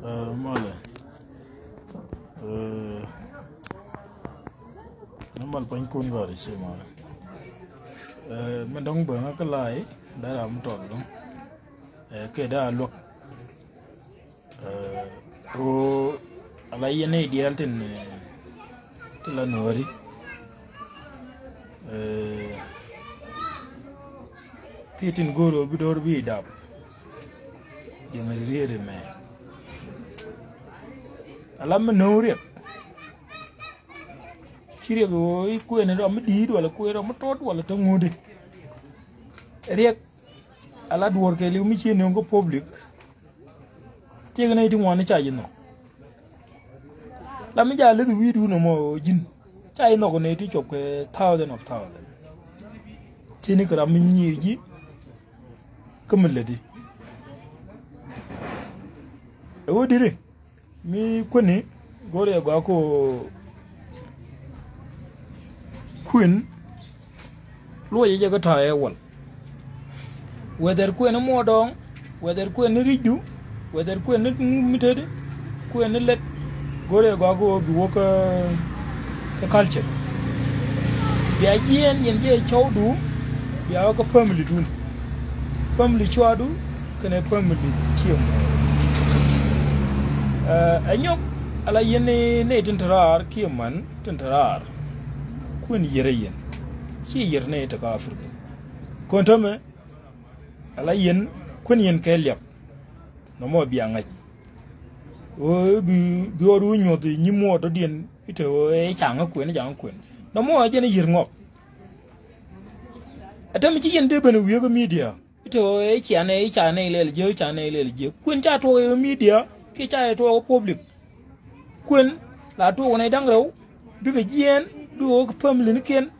Mole. Normal pain kun gari sih mole. Mendong bang aku lai, dah ram tot dong. Keda look. Alai ini ideal tin telan wari. Kitin guru bidor bidap. Yang riri me. Alam menuriak. Kiri go ikut ni ram di wala kue ram tot wala tengudi. Riak ala dua kali umi cien yang go public. Tiga na itu mana cai no. Lami jalan tu video no mo jin. Cai no ko na itu cop ke thousand. Cini keram menyiri kemeladi. Ewo dire. Mi kuni gore go ako Queen lo ye ga ta wal whether Queen mo dong whether Queen riju whether Queen mitede Queen let gore go ako bi woka ka culture ya yen je chawdu ya ka family dun family chawdu kana family chiem anyok ala yene ne tintarar kieman tintarar kun yereyen ki yerne ta ka afrika kontame ala yen kun yen kelyap no mo bianga o bi oru nyodi nyimo to dien ite o e changa kwen no mo je ne yirngo atami ki yen de bana wiyo media ite o e chane lele je kun cha to media ki cha to public kun la to wona dangraw biga jien do ko family ni ken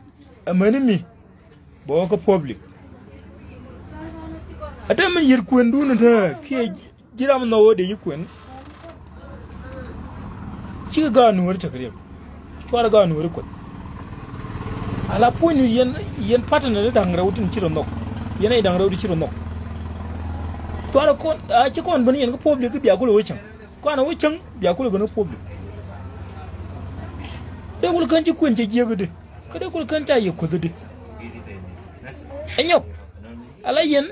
amani mi bo ko public atam yir kun dun ta ke jiram no wode yikun ci ga nuwar ta kare shwara ga nuwar ko ala ponu yen patana da dangraw tin ciro nok yana dangraw di ciro nok shwara kon a ci kon bani yen ko public biya ko wacin ko ana wacin biya ko bani public de kul kan ci kun ci jegede kada kul kan ta yekude anyok ala yen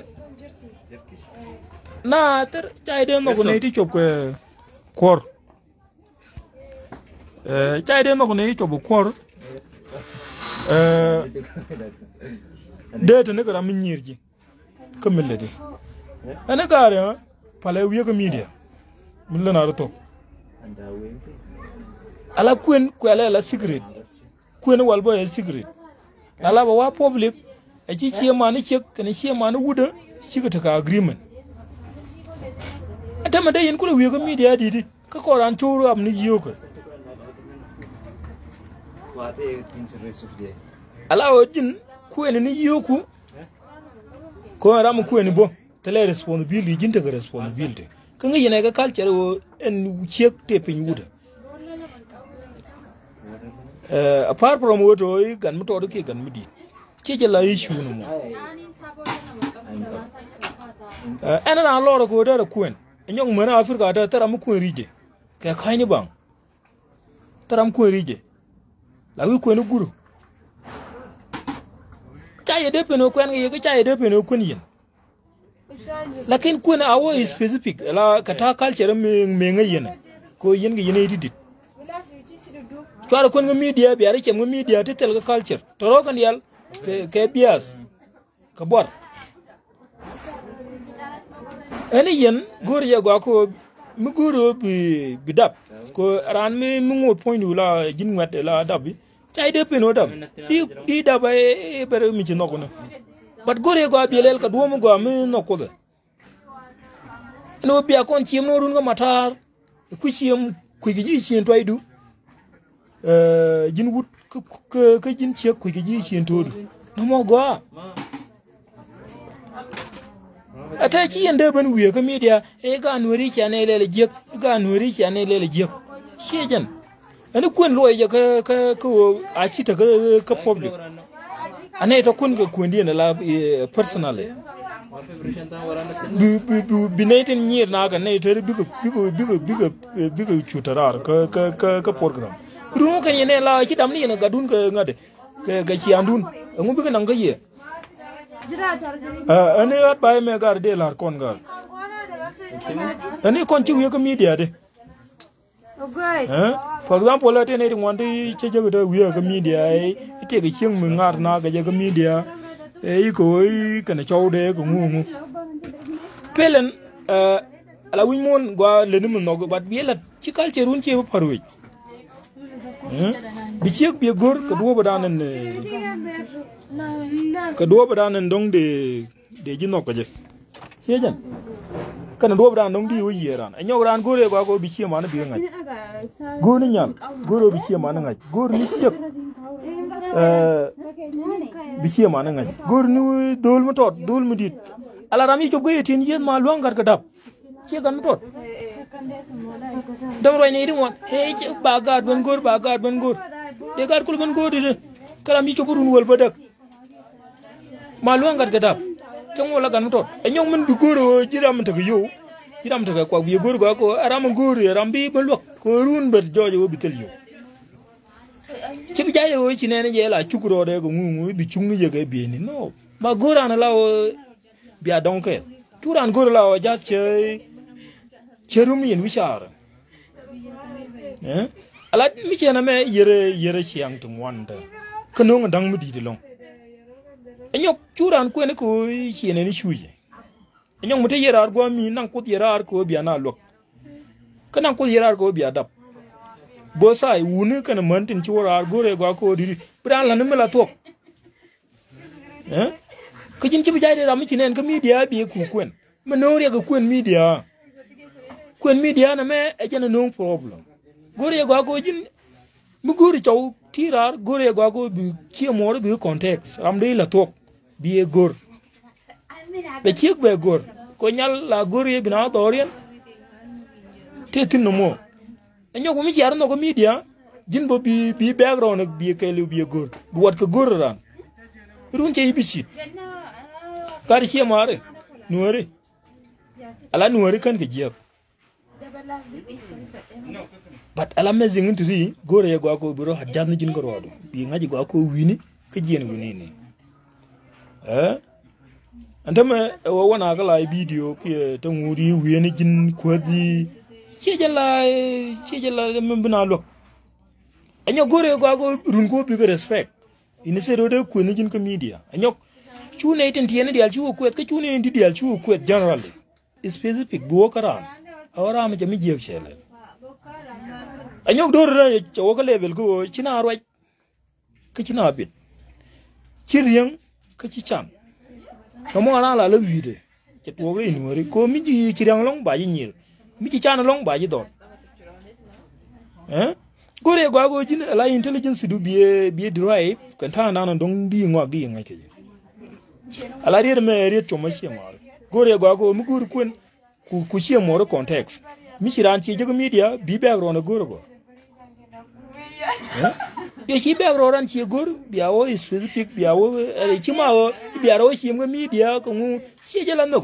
na ter chay de no ko ne ti chop ko kor chay de no ko ne chop kor de te ne ko ram nyirji kamelde ana gare pale wiye ko media min la na to ala kuen ko ala secret kuen wal boy secret ala ba wa public e ci ma ni cek ne ci ma ni wuda ci ka agreement atama dai yen ko wiyo ko media didi ka ko ran turu am ni yiyo ko ala o jin kuen ni yiyo ko ram kuen bo tele responsibility jin ta responsibility kan yi ne ga culture o en cek te pin wuda apart from what I gan muto do ke gan midi ke la issue no mo ana na loro ko da kuen nyong mena afrika da tara mu ko rije ka kaini bang tara mu ko rije la wi ko no guru chaye de peno kwen ye ka chaye de peno kun yin lakin kun awo is specific la kata culture me ngayen ko yin ga yin didit twara kon media bi are kem media te tel culture to rokan yal ke bias ka bor ene yen gor ye go ko mi goro bi dab ko ran mi ngo point la jin wat la dab bi chay de peno dab di dab e bere mi ci noko na bat gor ye go bi lel ka do mo go mi noko ga no bi akon ci mo run go matar ku ci ku gi ci to aydu jin wut ka jin ciye ku ji ci entodu no mo go ata ci yende ban wiye ka media e ga nori ci ane lele jek ga nori ci ane lele jek shejan ani kun lo ye ka a ci ta ka public ane ta kun ga kun dia la personal Binatin year naga na ite big chutarar ka program. Rumo kan yene la ci dam ni na gadun ka ngade ka ci andun ngu big nan ka ye. Ane at bay me gar de lar kon gar. Ane kon ci wi ka media de. For example, la tene want to check the we ka media ite ka ching mu ngar na ga ka media ko kana chawde ko ngu. Pelen ala wi mon gwa le nim no bat bi la ci culture run ci parwe bi ci bi gor ka do badanan dong de ji no ko je sejan kana do badanan dong di wo yeran a nyawran gore gwa ko bi ci ma na bi ngai go ni nyal goro bi ci ma na ngai gor ni ci bi ci ma na ngai gor ni dol mu tot dol mu dit ala rami job go yetin yen ma longar ka dab ci gan mu tot dam roy ne ri won he ci bagar ban gor de gar kul ban gor de karam yi coburun wol ba dak ma longar ka dab ci mo la gan mu tot e ñong man bi goro jiram ta ko yow jiram ta ko bi gor go ko aram gor ram bi ba lok ko run ber jojo wo bitel yow ci bi jaay wo ci neene je la cukuro de ko ngu bi cungu je ga bi ni no ma gorana la biya donke turan gor la ja cherum yen wichar ala mi chena me yere chiang tum wanda kano ngandang mu di long enyok turan ko ne ko chene ni shuje enyok mute yerar go mi nang ko yerar ko biya na lok kana ko yerar ko biya dab bo sai wunu kana mantin ci warar gore go ko di bran la ne la tok ko jin ci bi jaay de ram ci nen ko media bi ku kwen ma no re go kwen media na me e jana no problem gore go ko jin mu gore chaw tirar gore go ko bi ci mo bi context ram de la tok bi e gor be ci be gor ko nyal la gore bi na dorien te tin no mo enyo ko mi ci ar no ko media jin bo bi background bi ke lu bi gor bu wat ko gor ran run ci bi ci kar ci mare nuore ala nuore kan ke jeb but ala mezing ntri gore go ko biro hadan jin ko rodo bi ngaji go ko wini ke jien wini ni antama wona kala video ke to nguri wini jin ko di ci jala mbina lok anyo gore go ko run ko bi respect ini se do ko ni jin ko media anyo chune itin tiene dial chu ko ke chune indi dial chu ko generally specific bo karan awara ma jami jek chele anyok dor ra cho ko level ko china roi ke china bit chiriang ke chi cham no mo ala la wide che to re ni ko mi ji chiriang long ba yi nyil mi chi chan long ba yi dor gore gwa go jin ala intelligence du bi drive kan ta nan dong di ngwa di ngai ke ala ri me ri to ma chi ma gore gwa go mu gur kun ku chi mo ro context mi chi ran chi je media bi background gore go ye chi background ran chi gore bi awo specific bi awo chi ma wo bi aro chi mo media ko mu chi je la no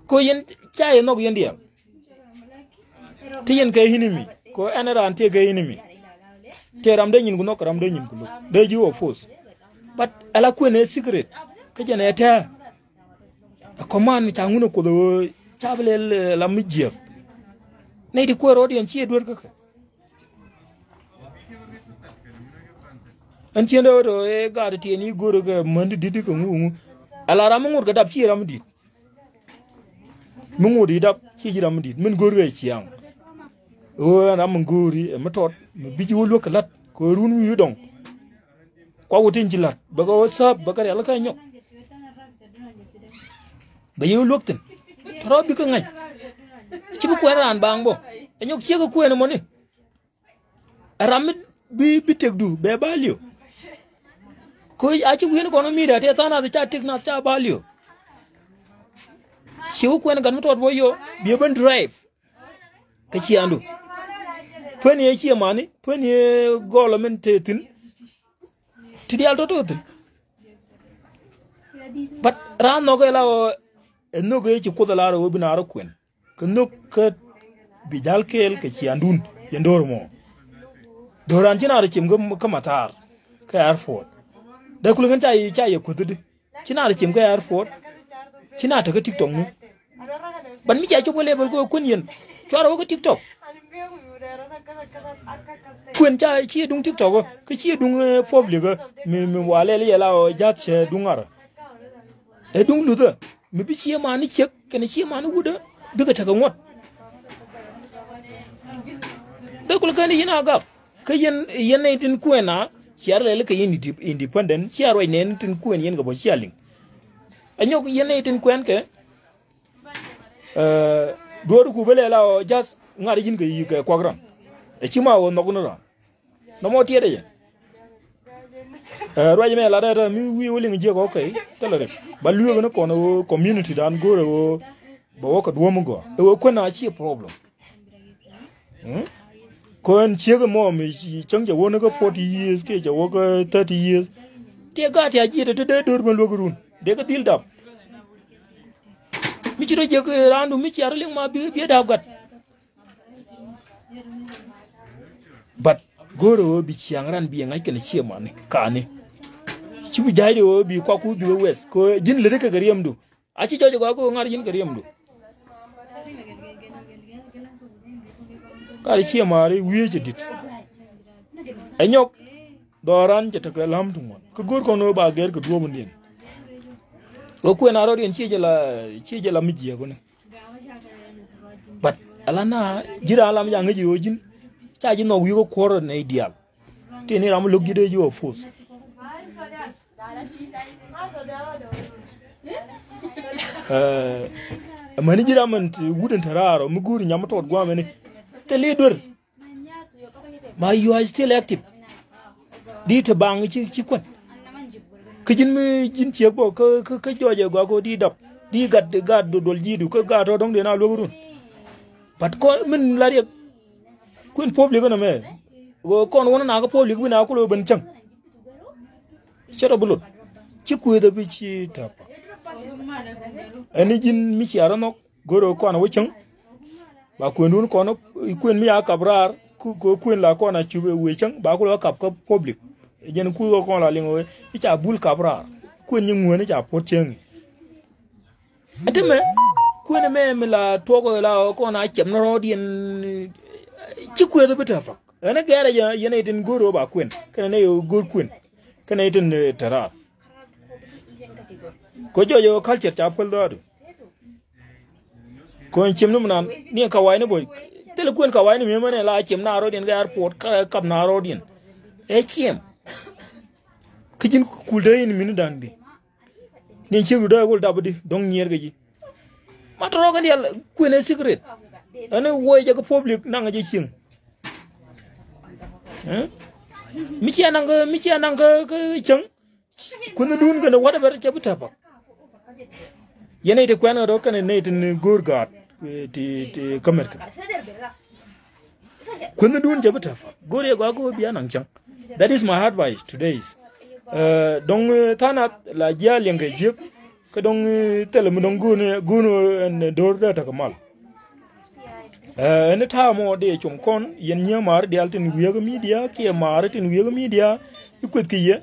ko yen cha ye no yen dia ti yen kay hinimi ko anaran te gay hinimi te ram de nyin ko no ram de nyin ko de ji wo force but ala ko ne secret ke jene ta command mi tanguno ko do chable la mujje ne di ko rodi en ci dur ka an ci ndo do e ga de ti ni goro ga mand didi ko ngu ala ram ngur ga dab ci ram dit mu ngudi dab ci ram dit men gor ga ci am o ram nguri e matot mi biji wo lokalat ko runu yu dong ko wutin ci lat ba ko sab ba ka yalla kay ñok ba yow lokten toro bi ko ngay ci bu ko ran bang bo ñok ci ko en mo ni ram bi tegdu be balio ko a ci bu ko no mi da te tana da cha tek na cha balio ci ko en gan mutot bo yo bi ban drive ka ci andu pani e ci mani pani golo men tetin ti dial to tin but ran no ga la no ga ci ko da la ro bi na ro kwen ko no ka bi dal kel ke ci andun yendor mo doran ci na ro cim ga kamatar ka airport da kulu kan ta yi kudu ci na ro cim ka airport ci na ta ga tiktok mu ban mi ci ko lebal ko kun yen choro ko tiktok kun cha chi dung tiktok ko chi dung public mi wale le la o jat che dungara e dung lu da mi bi chi ma ni chek ken chi ma ni wuda bi ka ta ga ngot da kul kan ina ga ka yen ne tin kuena chiar le ka yen independent chiar wa ne tin kuen yen ga bo chialing anyo yen ne tin kuen ke do ku bele la o jas ngari jin yi ka kwagram e chima wo no kunura no mo tiede ye roje me la da mi wi woli ngi ko okay telere ba luyo no kono community dan gore wo bo ko do mo go e wo ko na chi problem ko en chiega mo mi changje wo no ko 40 years ke je wo ko 30 years te ga ta ji de dor mo logurun de ko dil dab mi ci roje ko randu mi ci arling ma bi da gat but goro bi chiangran bi ngai ken chiema ne ka ne ci bi jayde o bi kwa ku bi west ko jin le ka gariyam du a ci jojo ko ngar jin gariyam du ka chiema re wiye ci dit anyok doran je ta lam tu mon ko gor ko no ba ger ko do mun den o ku na ro den ci je la mi je ko ne but alana jira alam ya ngaji o jin chaji no wi ko koro ne ideal te ni ram log gide jo force mani jira man wudin tararo mu guri nyam tot gwa mene te leader ma you are still active di te bang ci kon kijin mi jin ci ko ko joje gwa ko di dab di gad dol jidu ko gato dong de na logurun pat ko min la rek kun public na me go kon wona na ko public bi na ko lo ban chang chero bulut ci ku da bi ci tapa ani jin mi ci arano goro ko na wucin ba ko ndun ko no kun mi akabrar ku kun la ko na ci we chang ba ko lo kap ko public jen ku ko la lingo i cha bul kabrar kun ni ngone cha poteng ateme kun me la to ko la ko na chem no rodien ci ku da bita fa ana gara yana tin goro ba kun kana ne yo gor kun kana tin tara ko jojo culture cha pol do ko chem num nan ni ka wai ne boy tele kun ka wai ne me mane la chem na rodien ga airport ka na rodien e chem kijin kulde ni minu dan bi ni ci do wol dabudi dong nyer gaji matoro ga yalla kun e secret ana woy jaga public nanga ji cing mi ci ananga ko cing kun dun ga wada ber ci buta ba yene te kwano do kan ne tin gorgat ti kamerka kun dun ci buta fa gore ga ko biya nan cang. That is my advice today. Dong tanat la jia lenga jip ka dong tele mu dong gunu en dor da ta kamal en ta mo de chum kon yen nya mar de altin wiega media ke mar tin wiega media ikut ki ye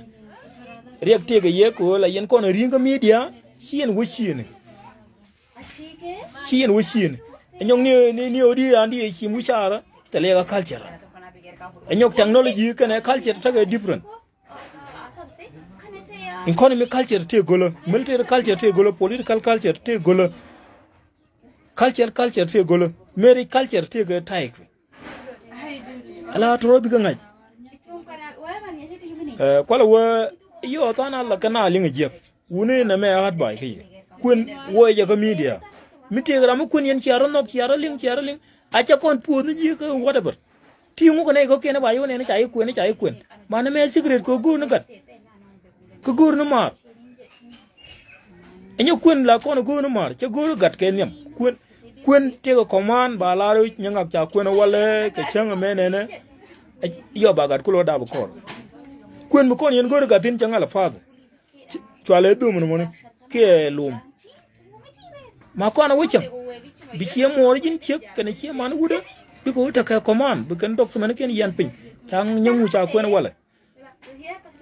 reacte ga ye ko la yen kon ringa media chien wo chien enyong ni odi andi chi mu chara tele ga culture enyok technology kana culture ta ga different. Economic culture te golo, military culture te golo, political culture te golo, culture te golo, marriage culture te ga taik. Ala toro biga ngai. Kwala wa yo tana la kana linga jep. Wune na me hard by kai. Kun wo ya ga media. Mite gra mu kun yen chiara nok chiara ling. Acha kon pu ni ji ko whatever. Ti mu ko ne ko kene ba yo ne chai kun. Mana me secret ko gu na gat. Ko gur no mar enyo kun la kono gur no mar che gur gat ken yam kun te ko command ba la ro nyanga cha kun wala ke changa menene yo ba gat kulo da ba ko kun mu kon yen gur gatin changa la faze twale du mun ke lum ma ko na wucin bi ci mo jin ci kan ci man wuda bi ko ta ka command bi kan dok man ken yan pin tang nyangu cha ko na wala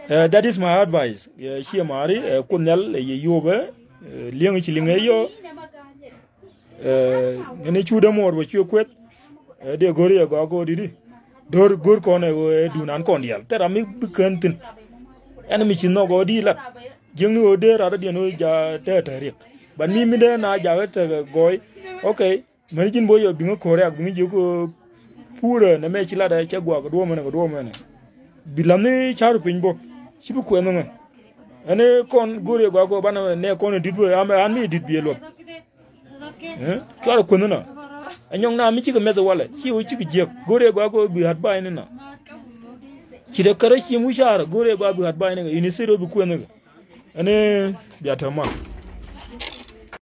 that is my advice ci mari ko nel ye yoba liang ci linga yo ne chuda mor bo ci kwet de gori go didi dor gor ko ne du nan kon yal tera mi bi kantin en mi ci no go di la jeng no de ra de no ja te rek ban mi de na ja wet goy okay man jin bo yo bi nga ko rek bi nga ko pura na me ci la da ci gwa go do mena bi lam ni charu pin bo ci bu ko no ane kon gore gwa ko bana ne kon dit bo an mi dit bi lo charu ko no anyong na mi ci ko meza wala ci wo ci je gore gwa ko bi hat bay ni na ci de kare ci mu shara gore gwa bi hat bay ni ini sero bi ko no ane biata ma